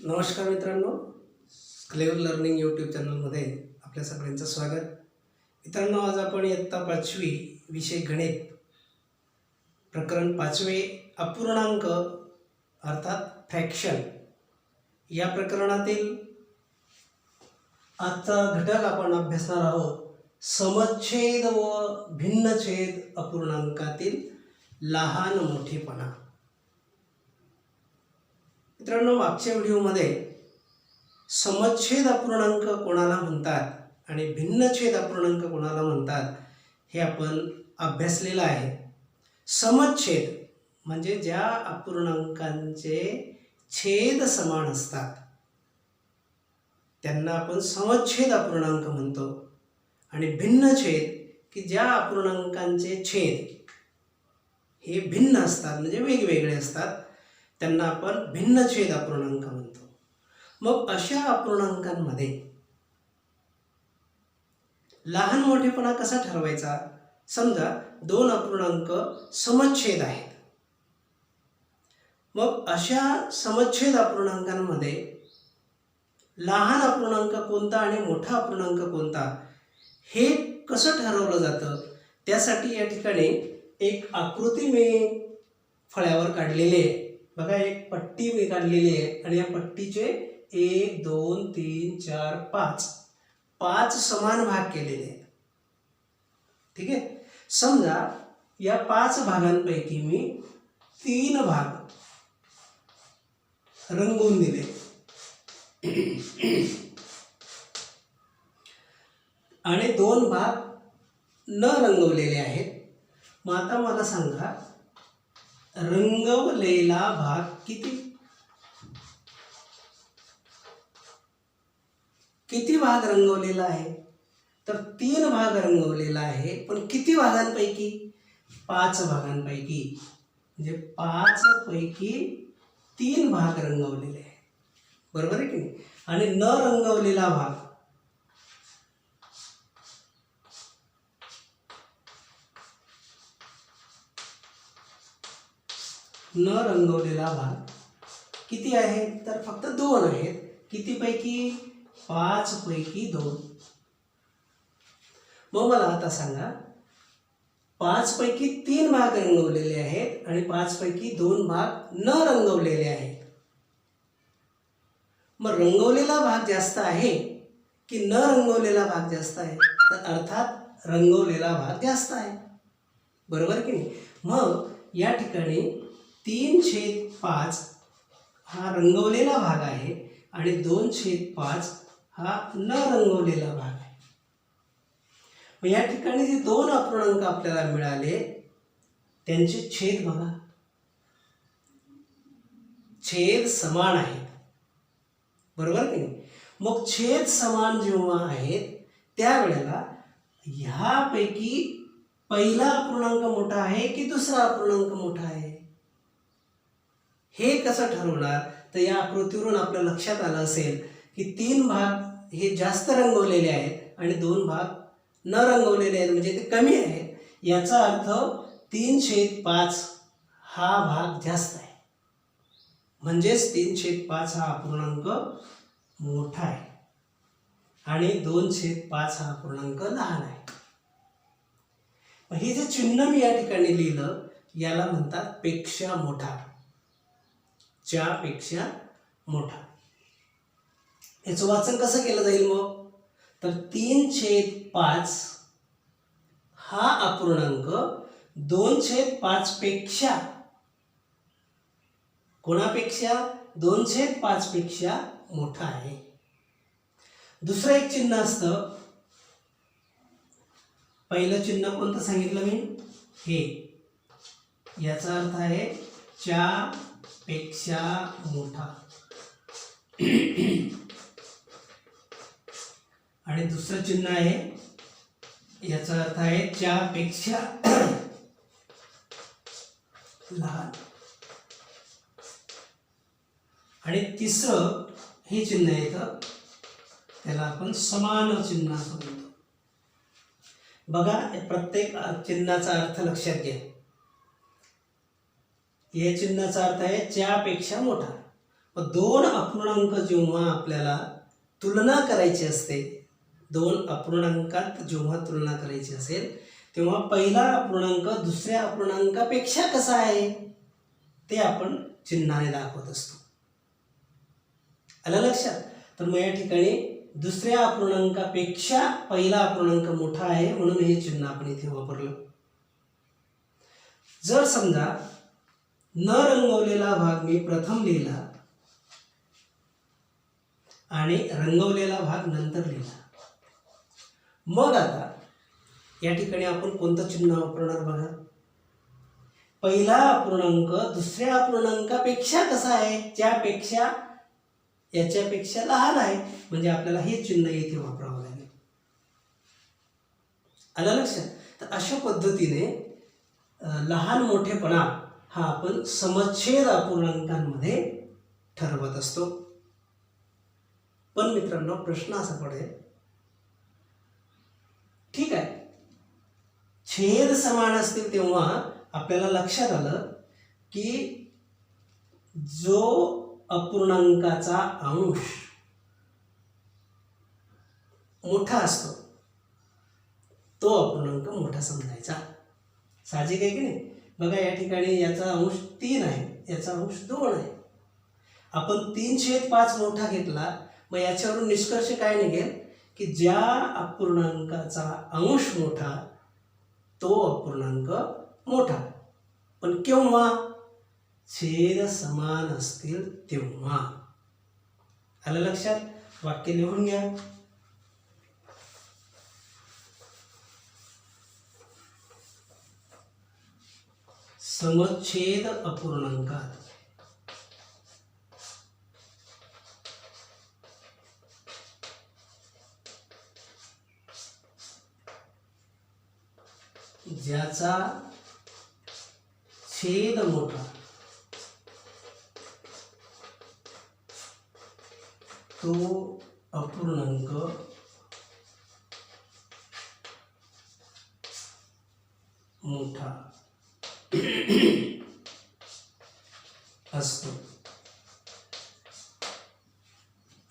नमस्कार मित्रांनो, clever learning YouTube चॅनलमध्ये आपल्या सगळ्यांचं स्वागत. मित्रांनो, आज आपण इयत्ता 5वी विषय गणित प्रकरण 5वे अपूर्णांक अर्थात फ्रॅक्शन या प्रकरणातील आजचा घटक आपण अभ्यासणार आहोत. समच्छेद व भिन्नछेद अपूर्णांकातील लहान मोठेपणा. मित्रांनो, मागच्या व्हिडिओमध्ये समच्छेद अपूर्णांक कोणाला म्हणतात आणि भिन्नछेद अपूर्णांक कोणाला म्हणतात हे आपण अभ्यासलेलं आहे. समच्छेद म्हणजे ज्या अपूर्णांकांचे छेद समान असतात त्यांना आपण समच्छेद अपूर्णांक म्हणतो. आणि भिन्नछेद की ज्या अपूर्णांकांचे छेद हे भिन्न असतात म्हणजे वेगवेगळे असतात त्यांना आपण भिन्नछेद अपूर्णांक म्हणतो. मग अशा अपूर्णांकांमध्ये लहान मोठेपणा कसा ठरवायचा? समजा दोन अपूर्णांक समच्छेद आहेत. मग अशा समच्छेद अपूर्णांकांमध्ये लहान अपूर्णांक कोणता आणि मोठा अपूर्णांक कोणता हे कसं ठरवलं जातं? त्यासाठी या ठिकाणी एक आकृती मी फळ्यावर काढलेली आहे. बघा, एक पट्टी मी काढलेली आहे आणि या पट्टीचे 1 2 3 4 5 समान भाग केलेले आहेत. ठीक आहे. समजा या 5 भागांपैकी मी 3 भाग रंगवून दिले आणि 2 भाग न रंगवलेले आहेत. मग आता मला सांगा, रंगवलेला भाग किती भाग रंगवलेला आहे? तर 3 भाग रंगवलेला आहे. पण किती भागांपैकी? 5 भागांपैकी. म्हणजे 5 पैकी 3 भाग रंगवलेले आहे. बरोबर आहे की नाही? आणि न रंगवलेला भाग किती आहे? तर फक्त 2 आहेत. किती पैकी? 5 पैकी 2. मग मला आता सांगा, 5 पैकी 3 भाग रंगवलेले आहेत आणि 5 पैकी 2 भाग न रंगवलेले आहेत. मग रंगवलेला भाग जास्त आहे की न रंगवलेला भाग जास्त आहे? तर अर्थात रंगवलेला भाग जास्त आहे. बरोबर की नाही? मग या ठिकाणी 3/5 हा रंगवलेला भाग आहे आणि 2/5 हा न रंगवलेला भाग आहे. मग या ठिकाणी जे 2 अपूर्णांक आपल्याला मिळाले त्यांचे छेद बघा, छेद समान आहेत. बरोबर की नाही? मग छेद समान जेव्हा आहेत त्यावेळेला ह्यापैकी पहिला अपूर्णांक मोठा आहे की दुसरा अपूर्णांक मोठा आहे हे कसं ठरवणार? तर या आकृतीवरून आपल्या लक्षात आलं असेल की 3 भाग हे जास्त रंगवलेले आहेत आणि 2 भाग न रंगवलेले आहेत म्हणजे ते कमी आहेत. याचा अर्थ 3/5 हा भाग जास्त आहे. म्हणजेच 3/5 हा अपूर्णांक मोठा आहे आणि 2/5 हा अपूर्णांक लहान आहे. हे जे चिन्ह मी या ठिकाणी लिहिलं याला म्हणतात पेक्षा मोठा, च्या पेक्षा मोठा. याचं वाचन कसं केलं जाईल मग? तर 3/5 हा अपूर्णांक 2/5 पेक्षा, कोणापेक्षा? 2/5 पेक्षा मोठा आहे. दुसरं एक चिन्ह असतं. पहिलं चिन्ह कोणतं सांगितलं मी? हे. याचा अर्थ आहे च्या पेक्षा मोठा. आणि दुसरं चिन्ह आहे याचा अर्थ आहे च्या पेक्षा लहान. आणि तिसरं हे चिन्ह येतं त्याला आपण समान चिन्ह असं म्हणतो. बघा, प्रत्येक चिन्हाचा अर्थ लक्षात घ्या. या चिन्हाचा अर्थ आहे च्या पेक्षा मोठा. दोन अपूर्णांक जेव्हा आपल्याला तुलना करायची असते, दोन अपूर्णांकात जेव्हा तुलना करायची असेल तेव्हा पहिला अपूर्णांक दुसऱ्या अपूर्णांकापेक्षा कसा आहे ते आपण चिन्हाने दाखवत असतो. आलं लक्षात? तर मग या ठिकाणी दुसऱ्या अपूर्णांकापेक्षा पहिला अपूर्णांक मोठा आहे म्हणून हे चिन्ह आपण इथे वापरलं. जर समजा न रंगवलेला भाग मी प्रथम लिहिला आणि रंगवलेला भाग नंतर लिहिला, मग आता या ठिकाणी आपण कोणतं चिन्ह वापरणार बघा. पहिला अपूर्णांक दुसऱ्या अपूर्णांकापेक्षा कसा आहे, ज्यापेक्षा याच्यापेक्षा लहान आहे, म्हणजे आपल्याला हे चिन्ह येथे वापरावं लागेल. आलं लक्षात? तर अशा पद्धतीने लहान मोठेपणा हा आपण समच्छेद अपूर्णांकांमध्ये ठरवत असतो. पण मित्रांनो प्रश्न असा पडेल, ठीक आहे, छेद समान असतील तेव्हा आपल्याला लक्षात आलं की जो अपूर्णांकाचा अंश मोठा असतो तो अपूर्णांक मोठा समजायचा. साहजिक आहे की नाही? बघा या ठिकाणी याचा अंश 3 आहे, याचा अंश 2 आहे. आपण 3/5 मोठा घेतला, मग याच्यावरून निष्कर्ष काय निघेल की ज्या अपूर्णांकाचा अंश मोठा तो अपूर्णांक मोठा. पण केव्हा? छेद समान असतील तेव्हा. आलं लक्षात? वाक्य लिहून घ्या. समच्छेद अपूर्णांकात ज्याचा छेद मोठा तो अपूर्णांक मोठा असतो.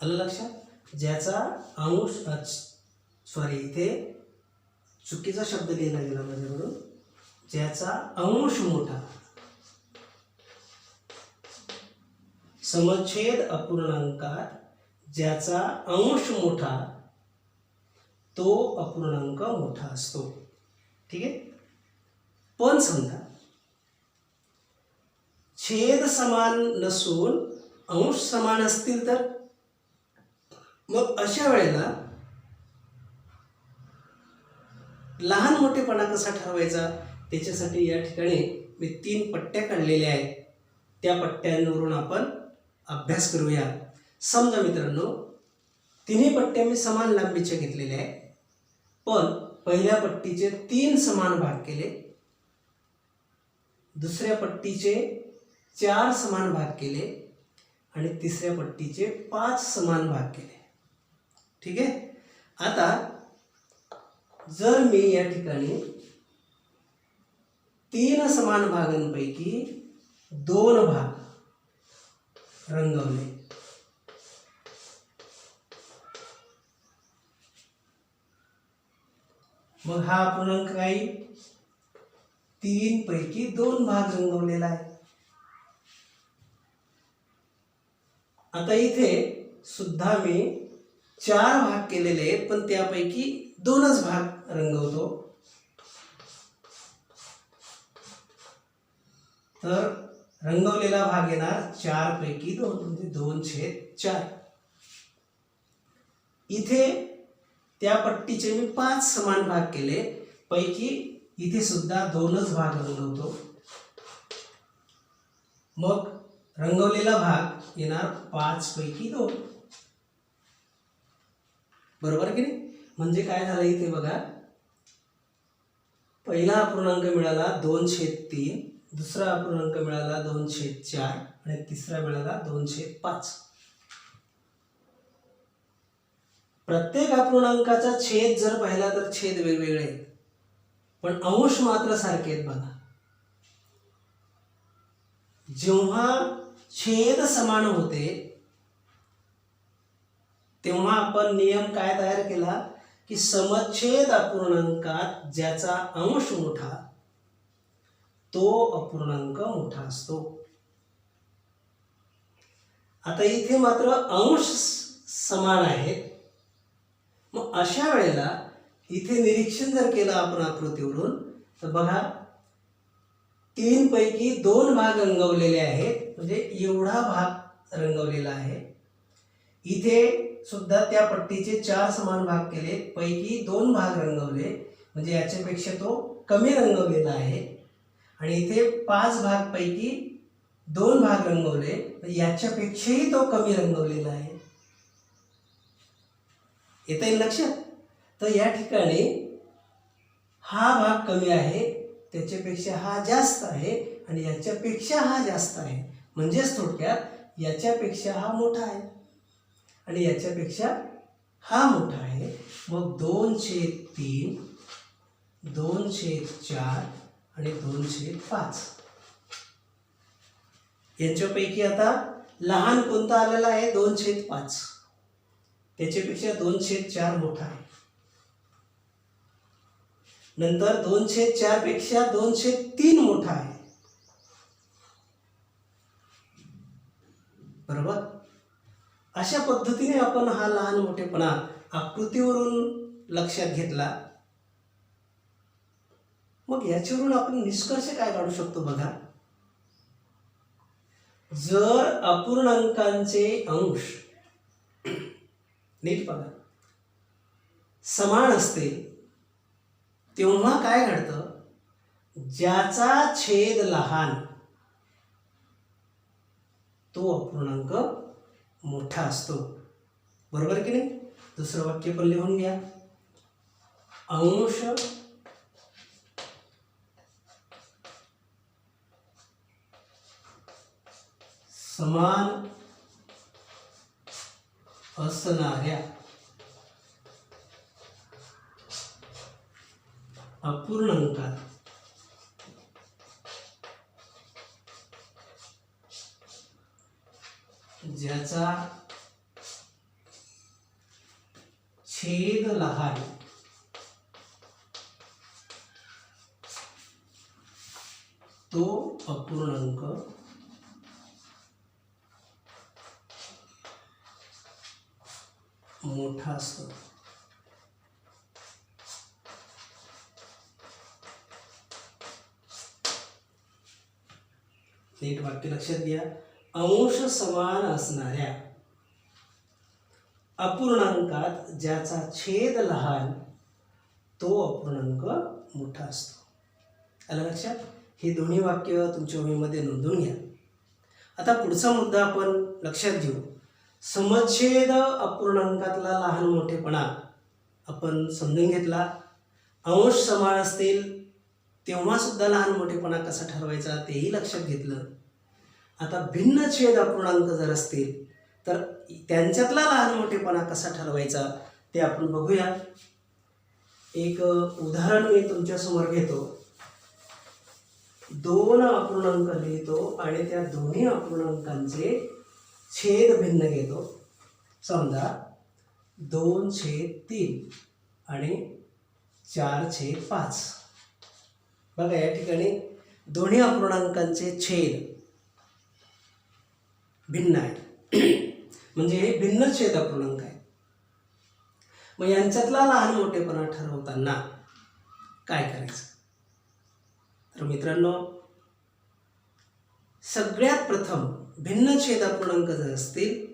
आलं लक्षात? ज्याचा अंश, सॉरी इथे चुकीचा शब्द लिहिला गेला माझ्याकडून. ज्याचा अंश मोठा, समच्छेद अपूर्णांकात ज्याचा अंश मोठा तो अपूर्णांक मोठा असतो. ठीक आहे. पण समजा छेद समान नसून अंश समान असतील तर मग अशा वेळेला लहान मोठेपणा कसा ठरवायचा, त्याच्यासाठी या ठिकाणी मी 3 पट्ट्या काढलेल्या आहेत. त्या पट्ट्यांवरून आपण अभ्यास करूया. समजा मित्रांनो तिन्ही पट्ट्या मी समान लांबीच्या घेतलेल्या आहेत, पण पहिल्या पट्टीचे 3 समान भाग केले, दुसऱ्या पट्टीचे 4 समान भाग केले आणि तिसऱ्या पट्टीचे 5 समान भाग केले. ठीक आहे. आता जर मी या ठिकाणी 3 समान भागांपैकी 2 भाग रंगवले, मग हा अपूर्णांक काय? 3 पैकी 2 भाग रंगवलेला आहे. आता इथे सुद्धा मी 4 भाग केलेले आहेत, पण त्यापैकी 2च भाग रंगवतो. तर रंगवलेला भाग येणार 4 पैकी 2 म्हणजे 2/4. इथे त्या पट्टीचे मी 5 समान भाग केले, पैकी इथे सुद्धा 2च भाग रंगवतो. मग रंगवलेला भाग येणार 5 पैकी 2. बरोबर की नाही? म्हणजे काय झालं इथे बघा, पहिला अपूर्णांक मिळाला 2/3, दुसरा अपूर्णांक मिळाला 2/4 आणि तिसरा मिळाला 2/5. प्रत्येक अपूर्णांकाचा छेद जर पाहिला तर छेद वेगवेगळे आहेत, पण अंश मात्र सारखे आहेत. बघा जेव्हा छेद समान होते तेव्हा आपण नियम काय तयार केला की समच्छेद अपूर्णांकात ज्याचा अंश मोठा तो अपूर्णांक मोठा असतो. आता इथे मात्र अंश समान आहेत. मग अशा वेळेला इथे निरीक्षण जर केलं आपण आकृतीवरून तर बघा 3 पैकी 2 भाग रंगवलेले आहेत, म्हणजे एवढा भाग रंगवलेला आहे. इथे सुद्धा त्या पट्टीचे 4 समान भाग केले, पैकी 2 भाग रंगवले, म्हणजे याच्यापेक्षा तो कमी रंगवलेला आहे. आणि इथे 5 भाग पैकी 2 भाग रंगवले, याच्यापेक्षाही तो कमी रंगवलेला आहे. येता येईल लक्षात. तर या ठिकाणी हा भाग कमी आहे, त्याच्यापेक्षा हा जास्त आहे, आणि याच्यापेक्षा हा जास्त आहे. म्हणजेच थोडक्यात याच्यापेक्षा हा मोठा आहे आणि याच्यापेक्षा हा मोठा आहे. मग 2/3, 2/4 आणि 2/5 यांच्यापैकी आता लहान कोणता आलेला आहे? 2/5. त्याच्यापेक्षा 2/4 मोठा आहे. नंतर 2/4 पेक्षा 2/3 मोठा आहे. बरोबर. अशा पद्धतीने आपण हा लहान मोठेपणा आकृतीवरून लक्षात घेतला. मग याच्यावरून आपण निष्कर्ष काय काढू शकतो बघा. जर अपूर्णांकांचे अंश नीट बघा समान असते तेव्हा काय घडतं? ज्याचा छेद लहान तो अपूर्णांक मोठा असतो. बरोबर की नाही? दुसरं वाक्य पण लिहून घ्या. अंश समान असणाऱ्या अपूर्णांकात ज्याचा छेद लहान तो अपूर्णांक मोठा असतो. नीट वाक्य लक्षात घ्या. अंश समान असणाऱ्या अपूर्णांकात ज्याचा छेद लहान तो अपूर्णांक मोठा असतो. आलं लक्षात? हे दोन्ही वाक्य तुमच्या वहीमध्ये नोंदवून घ्या. आता पुढचा मुद्दा आपण लक्षात घेऊ. समच्छेद अपूर्णांकातला लहान मोठेपणा आपण समजून घेतला. अंश समान असतील तेव्हा सुद्धा लहान मोठेपणा कसा ठरवायचा तेही लक्षात घेतलं. आता भिन्न छेद अपूर्णांक जर असतील तर त्यांच्यातला लहान मोठेपणा कसा ठरवायचा ते आपण बघूया. एक उदाहरण मी तुमच्यासमोर घेतो. 2 अपूर्णांक लिहितो आणि त्या दोन्ही अपूर्णांकांचे छेद भिन्न घेतो. समजा 2/3 आणि 4/5. बघा या ठिकाणी दोन्ही अपूर्णांकांचे छेद भिन्न आहे. म्हणजे हे भिन्न छेद अपूर्णांक आहे. मग यांच्यातला लहान मोठेपणा ठरवताना काय करायचं? तर मित्रांनो सगळ्यात प्रथम भिन्न छेद अपूर्णांक जर असतील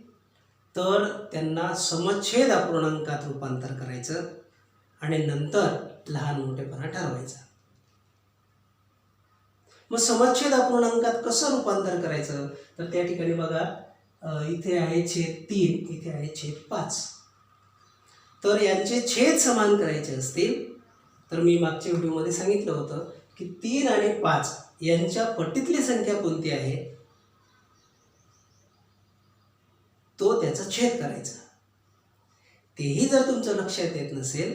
तर त्यांना समच्छेद अपूर्णांकात रूपांतर करायचं आणि नंतर लहान मोठेपणा ठरवायचा. मग समच्छेद अपूर्णांकात कसं रूपांतर करायचं? तर त्या ठिकाणी बघा इथे आहे (3), इथे आहे (5). तर यांचे छेद समान करायचे असतील तर मी मागच्या व्हिडिओमध्ये सांगितलं होतं की 3 आणि 5 यांच्या पट्टीतली संख्या कोणती आहे तो त्याचा छेद करायचा. तेही जर तुमचं लक्षात येत नसेल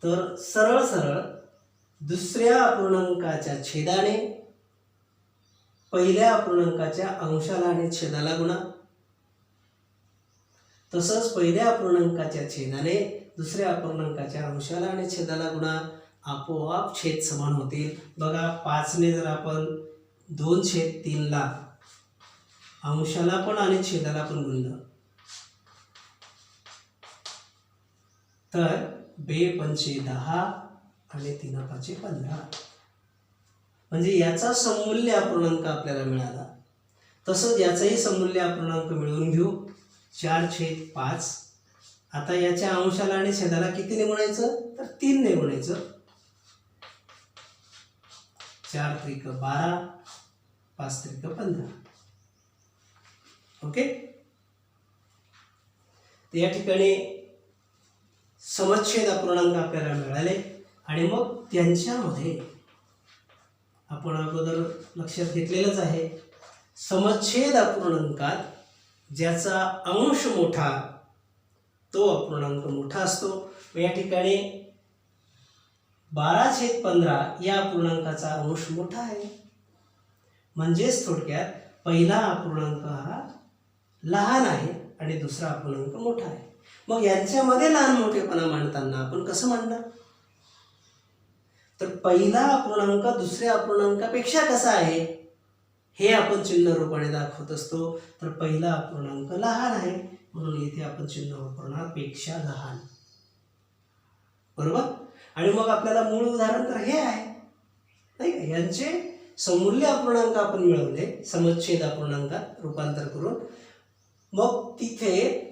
तर सरळ सरळ दुसऱ्या अपूर्णांकाच्या छेदाने पहिल्या अपूर्णांकाच्या अंशाला आणि छेदाला गुणा, तसंच पहिल्या अपूर्णांकाच्या छेदाने दुसऱ्या अपूर्णांकाच्या अंशाला आणि छेदाला गुणा, आपोआप छेद समान होतील. बघा 5 ने जर आपण 2/3 ला अंशाला पण आणि छेदाला पण गुणलं तर 2 पंचे 10 आणि 3 पाचे 15, म्हणजे याचा सममूल्य अपूर्णांक आपल्याला मिळाला. तसंच याचाही सममूल्य अपूर्णांक मिळवून घेऊ. 4/5. आता याच्या अंशाला आणि छेदाला कितीने गुणायचं तर 3 ने गुणायचं. 4 त्रिक 12, 5 त्रिक 15. ओके, तर या ठिकाणी समच्छेद अपूर्णांक आपल्याला मिळाले आणि मग त्यांच्यामध्ये आपण अगोदर लक्षात घेतलेलंच आहे, समच्छेद अपूर्णांकात ज्याचा अंश मोठा तो अपूर्णांक मोठा असतो. या ठिकाणी 12/15 या अपूर्णांकाचा अंश मोठा आहे, म्हणजेच थोडक्यात पहिला अपूर्णांक हा लहान आहे आणि दुसरा अपूर्णांक मोठा आहे. मग यांच्यामध्ये लहान मोठेपणा मांडताना आपण कसं मांडणार, तर पहिला अपूर्णांक दुसऱ्या अपूर्णांकापेक्षा कसा आहे हे आपण चिन्ह रूपाने दाखवत असतो. तर पहिला अपूर्णांक लहान आहे म्हणून इथे आपण चिन्ह वापरणार पेक्षा लहान, बरोबर. आणि मग आपल्याला मूळ उदाहरण तर हे आहे नाही का, यांचे सममूल्य अपूर्णांक आपण मिळवले समच्छेद अपूर्णांकात रूपांतर करून. मग तिथे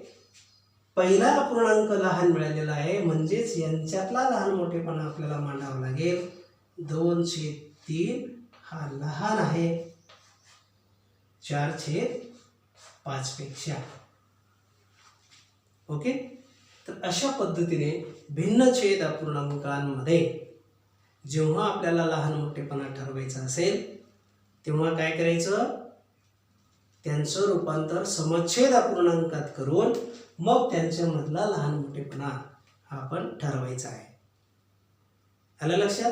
पहिला अपूर्णांक लहान मिळालेला आहे, म्हणजेच यांच्यातला लहान मोठेपणा आपल्याला मांडावा लागेल. 2/3 हा लहान आहे 4/5 पेक्षा. ओके, तर अशा पद्धतीने भिन्न छेद अपूर्णांकांमध्ये जेव्हा आपल्याला लहान मोठेपणा ठरवायचा असेल तेव्हा काय करायचं, त्यांचं रूपांतर समच्छेद अपूर्णांकात करून मग त्यांच्यामधला लहान मोठेपणा हा आपण ठरवायचा आहे. आलं लक्षात.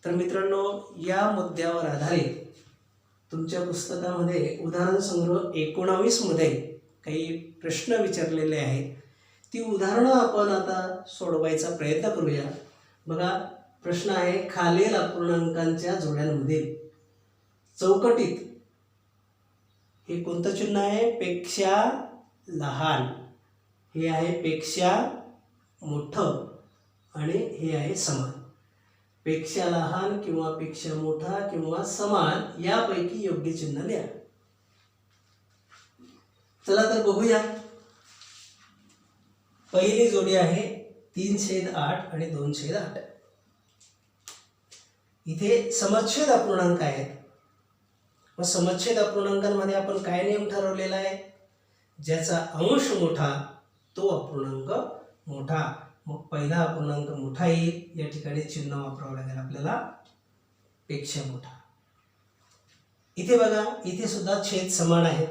तर मित्रांनो, या मुद्द्यावर आधारित तुमच्या पुस्तकामध्ये उदाहरण संग्रह 19 मध्ये काही प्रश्न विचारलेले आहेत. ती उदाहरणं आपण आता सोडवायचा प्रयत्न करूया. बघा, प्रश्न आहे, खालील अपूर्णांकांच्या जोड्यांमधील चौकटीत हे कोणतं चिन्ह आहे, पेक्षा लहान, हे आहे पेक्षा मोठं आणि हे आहे समान. पेक्षा लहान किंवा पेक्षा मोठा किंवा समान यापैकी योग्य चिन्ह द्या. चला तर बघूया. पहिली जोडी आहे 3/8 आणि 2/8. इथे समच्छेद अपूर्णांक आहेत. मग समच्छेद अपूर्णांकांमध्ये आपण काय नियम ठरवलेला आहे, ज्याचा अंश मोठा तो अपूर्णांक मोठा. मग पहिला अपूर्णांक मोठा येईल, या ठिकाणी चिन्ह वापरावं लागेल आपल्याला पेक्षा मोठा. इथे बघा, इथे सुद्धा छेद समान आहे,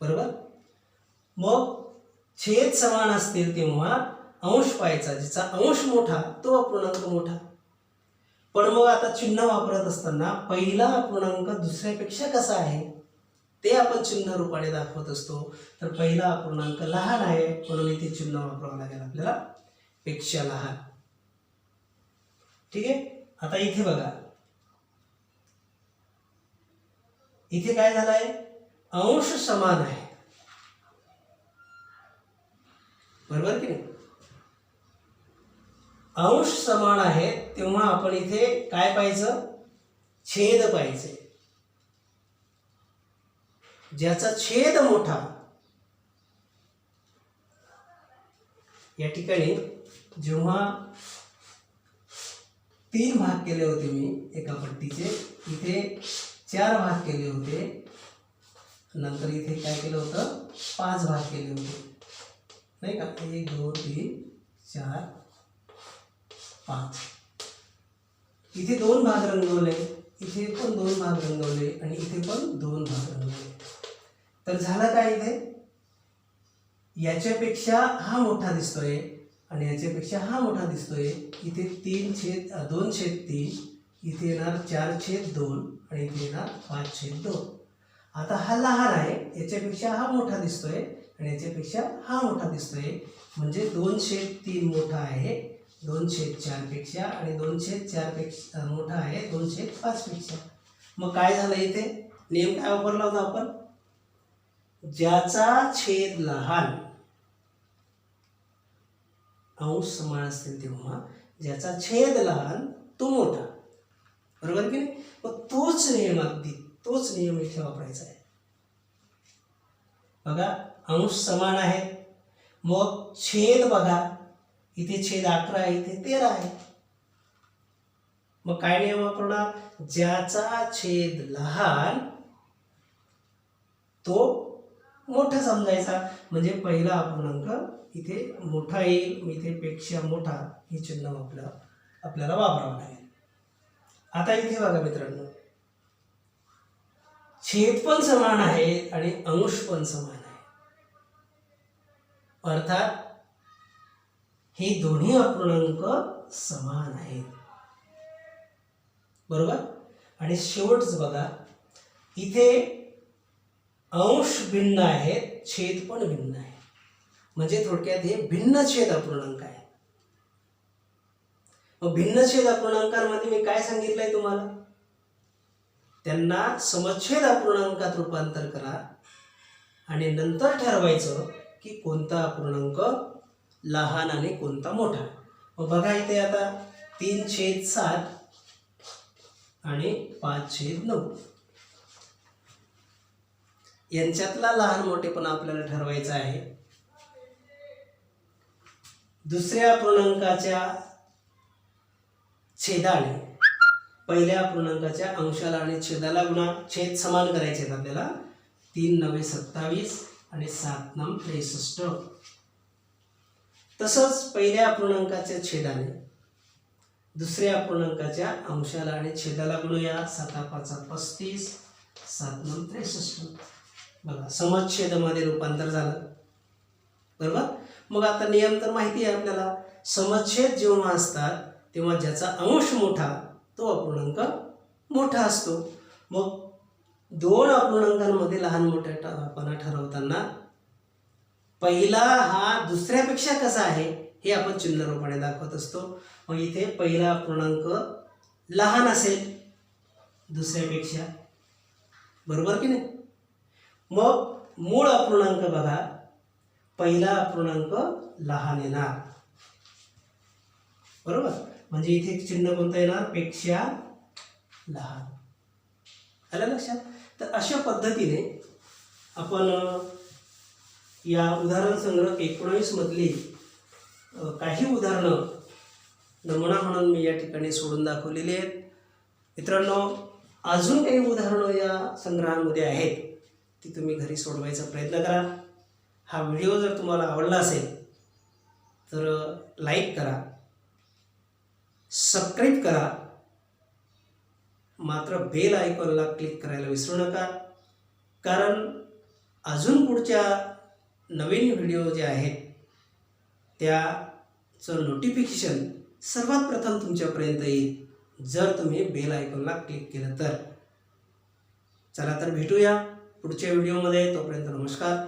बरोबर. मग छेद समान असतील तेव्हा अंश पाहायचा, ज्याचा अंश मोठा तो अपूर्णांक मोठा. पण मग आता चिन्ह वापरत असताना पहिला अपूर्णांक दुसऱ्यापेक्षा कसा आहे ते आपण चिन्ह रूपाने दाखवत असतो. तर पहिला अपूर्णांक लहान आहे म्हणून इथे चिन्ह वापरावं लागेल आपल्याला पेक्षा लहान. ठीक आहे. आता इथे बघा, इथे काय झालंय, अंश समान आहे, बरोबर की नाही. अंश समान आहे तेव्हा आपण इथे काय पाहायचं, छेद पाहायचे. ज्याचा छेद मोठा, या ठिकाणी जेव्हा 3 भाग केले होते मी एका पट्टीचे, इथे 4 भाग केले होते, नंतर इथे काय केलं होतं, 5 भाग केले होते नाही का. 1 2 3 4 5. इथे 2 भाग रंगवले, इथे पण 2 भाग रंगवले आणि इथे पण 2 भाग रंगवले. तर झालं काय, इथे याच्यापेक्षा हा मोठा दिसतोय आणि याच्यापेक्षा हा मोठा दिसतोय. इथे 2/3, इथे येणार 4/2 आणि इथे येणार 5/2. आता हा लहान आहे, याच्यापेक्षा हा मोठा दिसतोय आणि याच्यापेक्षा हा मोठा दिसतोय, म्हणजे 2/3 मोठा आहे 2/4 पेक्षा आणि 2/4 पेक्षा मोठा आहे 2/5 पेक्षा. मग काय झालं इथे नियम काय वापरला होता आपण, ज्याचा छेद लहान अंश समान असतील तेव्हा ज्याचा छेद लहान तो मोठा, बरोबर की नाही. मग तोच नियम अगदी तोच नियम इथे वापरायचा आहे. बघा अंश समान आहेत, मग छेद बघा इथे छेद 11 आहे इथे 13 आहे. मग काय नियम वापरणार, ज्याचा छेद लहान तो मोठा समजायचा, म्हणजे पहिला अपूर्णांक इथे मोठा येईल, इथे पेक्षा मोठा हे चिन्ह आपल्याला वापरावं लागेल. आता इथे बघा मित्रांनो, छेद पण समान आहे आणि अंश पण समान आहे, अर्थात हे दोन्ही अपूर्णांक समान आहेत, बरोबर. आणि शेवटच बघा इथे अंश भिन्न आहेत छेद पण भिन्न आहे, म्हणजे थोडक्यात हे भिन्न छेद अपूर्णांक आहे. मग भिन्न छेद अपूर्णांकांमध्ये मी काय सांगितलंय तुम्हाला, त्यांना समछेद अपूर्णांकात रूपांतर करा आणि नंतर ठरवायचं की कोणता अपूर्णांक लहान आणि कोणता मोठा. मग बघा इथे आता 3/7 आणि 5/9 यांच्यातला लहान मोठेपणा आपल्याला ठरवायचा आहे. दुसऱ्या अपूर्णांकाच्या छेदाने पहिल्या अपूर्णांकाच्या अंशाला आणि छेदाला छेद समान करायचे आहेत आपल्याला. 3×9 = 27 आणि 7×9 = 63. तसंच पहिल्या अपूर्णांकाच्या छेदाने दुसऱ्या अपूर्णांकाच्या अंशाला आणि छेदाला गुणूया. 7×5 = 35, 7×9 = 63. बघा समछेदमध्ये रूपांतर झालं, बरोबर. मग आता नियम तर माहिती आहे आपल्याला, समछेद जेव्हा असतात तेव्हा ज्याचा अंश मोठा तो अपूर्णांक मोठा असतो. मग दोन अपूर्णांकांमध्ये लहान मोठेपणा ठरवताना पहिला हा दुसऱ्यापेक्षा कसा आहे हे आपण चिन्हरूपाने दाखवत असतो. मग इथे पहिला अपूर्णांक लहान असेल दुसऱ्यापेक्षा, बरोबर की नाही. मग मूळ अपूर्णांक बघा, पहिला अपूर्णांक लहान येणार, बरोबर. म्हणजे इथे चिन्ह कोणतं येणार, पेक्षा लहान. आलं लक्षात. तर अशा पद्धतीने आपण या उदाहरण संग्रह 19 मधली काही उदाहरणं नमुना म्हणून मी या ठिकाणी सोडून दाखवलेली आहेत. मित्रांनो, अजून काही उदाहरणं या संग्रहामध्ये आहेत, ती तुम्ही घरी सोडवायचा प्रयत्न करा. हा व्हिडिओ जर तुम्हाला आवडला असेल तर लाईक करा, सबस्क्राईब करा, मात्र बेल आयकॉनला क्लिक करायला विसरू नका. कारण अजून पुढच्या नवीन व्हिडिओ जे आहेत त्याचं नोटिफिकेशन सर्वात प्रथम तुमच्यापर्यंत येईल जर तुम्ही बेल आयकॉनला क्लिक केलं तर. चला तर भेटूया पुढच्या व्हिडिओमध्ये. तोपर्यंत नमस्कार.